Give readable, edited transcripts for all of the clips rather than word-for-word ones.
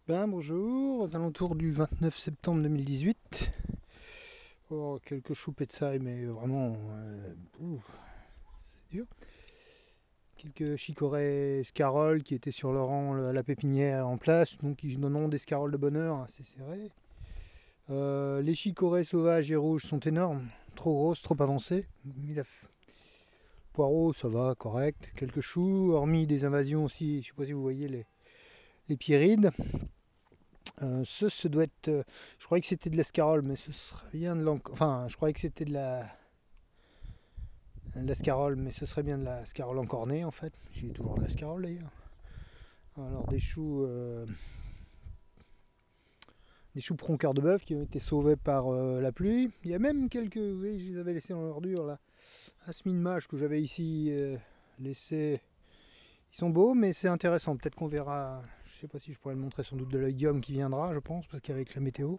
Bonjour, aux alentours du 29 septembre 2018. Oh, quelques choux petsaï, mais vraiment, c'est dur. Quelques chicorées scaroles qui étaient sur le rang, la pépinière en place, donc qui donnent des scaroles de bonheur assez serrées. Les chicorées sauvages et rouges sont énormes, trop grosses, trop avancées. Poireaux, ça va, correct. Quelques choux, hormis des invasions aussi, je sais pas si vous voyez les pierrides. Ce doit être. Je croyais que c'était de l'escarole, mais ce serait bien de Enfin, je croyais que c'était de l'escarole, mais ce serait bien de la scarole encornée en fait. J'ai toujours de l'escarole d'ailleurs. Alors des choux prong cœur de bœuf qui ont été sauvés par la pluie. Il y a même quelques. Oui, je les avais laissés dans l'ordure là. Asmine mâche que j'avais ici laissé. Ils sont beaux, mais c'est intéressant. Peut-être qu'on verra. Je sais pas si je pourrais le montrer, sans doute de l'oïdium qui viendra, je pense, parce qu'avec la météo,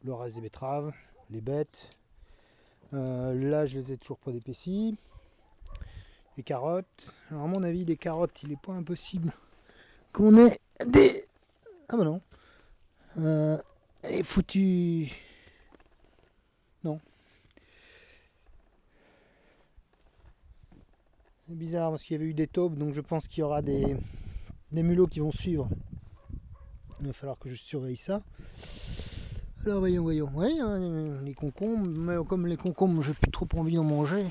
le reste des betteraves, les bêtes. Là, je les ai toujours pas d'épaissis. Les carottes. Alors, à mon avis, des carottes, il n'est pas impossible qu'on ait des. Ah, bah non. Et foutu. Non. C'est bizarre parce qu'il y avait eu des taubes, donc je pense qu'il y aura des mulots qui vont suivre. Il va falloir que je surveille ça. Alors voyons. Oui, les concombres, mais comme les concombres, j'ai plus trop envie d'en manger.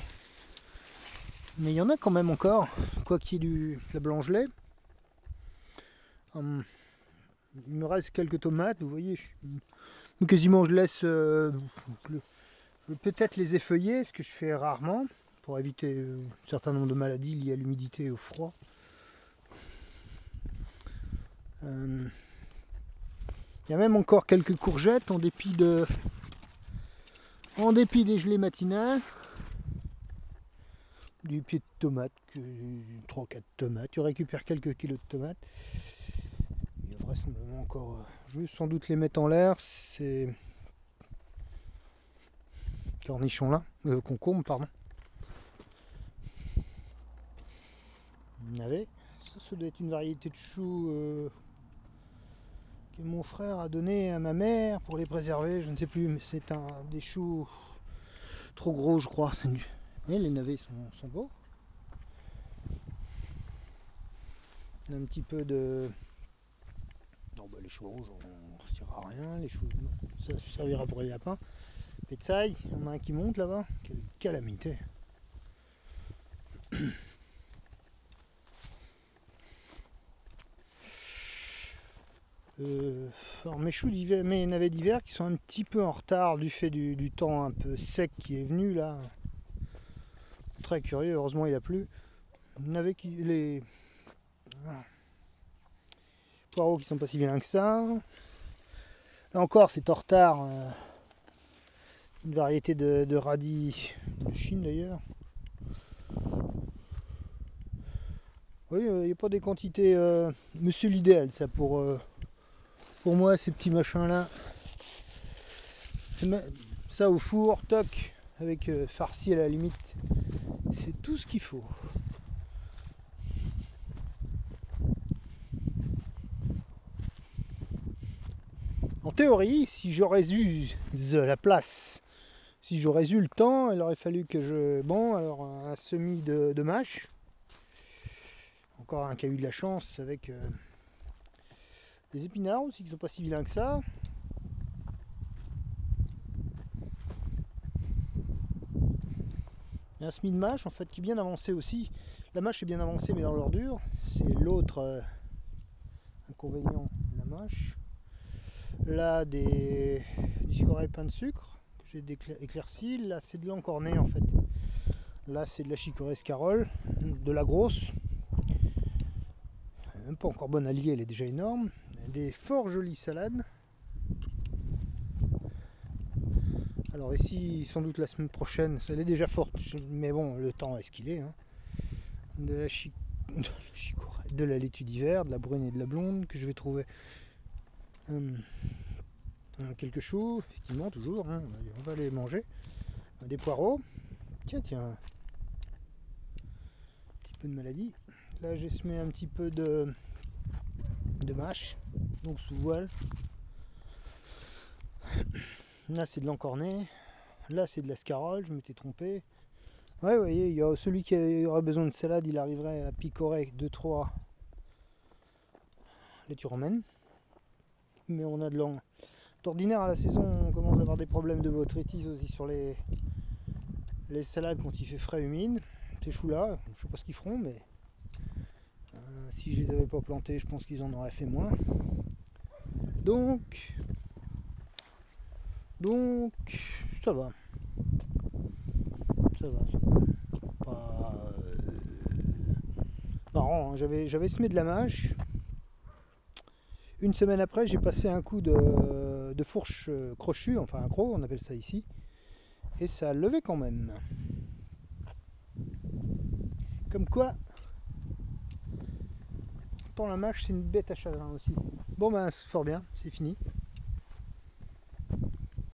Mais il y en a quand même encore, quoi qu'il y ait de la blanche-lait. Il me reste quelques tomates, vous voyez. Quasiment je laisse peut-être les effeuiller, ce que je fais rarement, pour éviter un certain nombre de maladies liées à l'humidité et au froid. Il y a même encore quelques courgettes en dépit des gelées matinales. Du pied de tomate, 3-4 tomates. Tu récupères quelques kilos de tomates. Il y a vraisemblablement encore. Je vais sans doute les mettre en l'air. Ces cornichons là. Concombres, pardon. Il y en avait. Ça doit être une variété de choux que mon frère a donné à ma mère pour les préserver. Je ne sais plus, mais c'est des choux trop gros, je crois. Oui, les navets sont beaux. Un petit peu de. Non, bah, les choux rouges, on ne retirera rien. Les choux, ça servira pour les lapins. Petsaï, il y en a un qui monte là-bas. Quelle calamité. Alors mes choux d'hiver, mes navets d'hiver qui sont un petit peu en retard du fait du temps un peu sec qui est venu là. Très curieux, heureusement il a plu. Les poireaux qui sont pas si vilains que ça. Là encore c'est en retard. Une variété de radis de Chine d'ailleurs. Oui, il n'y a pas des quantités. Mais c'est l'idéal ça pour moi ces petits machins là. Ça au four, toc, avec farci à la limite. C'est tout ce qu'il faut. En théorie, si j'aurais eu la place, si j'aurais eu le temps, il aurait fallu que je. Bon, alors un semis de mâche. Encore un qui a eu de la chance avec des épinards aussi qui sont pas si vilains que ça. Il y a un semis de mâche en fait qui est bien avancé aussi. La mâche est bien avancée mais dans l'ordure. C'est l'autre inconvénient de la mâche. Là des chicorées pain de sucre que j'ai éclairci. Là c'est de l'encorné en fait. Là c'est de la chicorée scarole, de la grosse. Elle est même pas encore bonne à lier, elle est déjà énorme. Des fort jolies salades. Alors ici sans doute la semaine prochaine, elle est déjà forte, mais bon le temps est ce qu'il est. Hein. De la laitue d'hiver, de la brune et de la blonde que je vais trouver. Quelques choux, effectivement, toujours, hein, on va les manger. Des poireaux, tiens, un petit peu de maladie. Là, j'ai semé un petit peu de de mâche, donc sous voile. Là c'est de l'encornet, là c'est de l'escarole, je m'étais trompé. Ouais, vous voyez, il y a celui qui aurait besoin de salade, il arriverait à picorer 2-3 laitue romaine. Mais on a de l'angle. D'ordinaire à la saison, on commence à avoir des problèmes de botrytis aussi sur les salades quand il fait frais humide. Ces choux-là, je sais pas ce qu'ils feront, mais si je les avais pas plantés, je pense qu'ils en auraient fait moins. Donc, ça va. Ça va. Pas, marrant, hein. J'avais semé de la mâche. Une semaine après, j'ai passé un coup de fourche crochue, enfin un croc, on appelle ça ici. Et ça levait quand même. Comme quoi, pourtant la mâche c'est une bête à chagrin aussi. Bon ben c'est fort bien, c'est fini.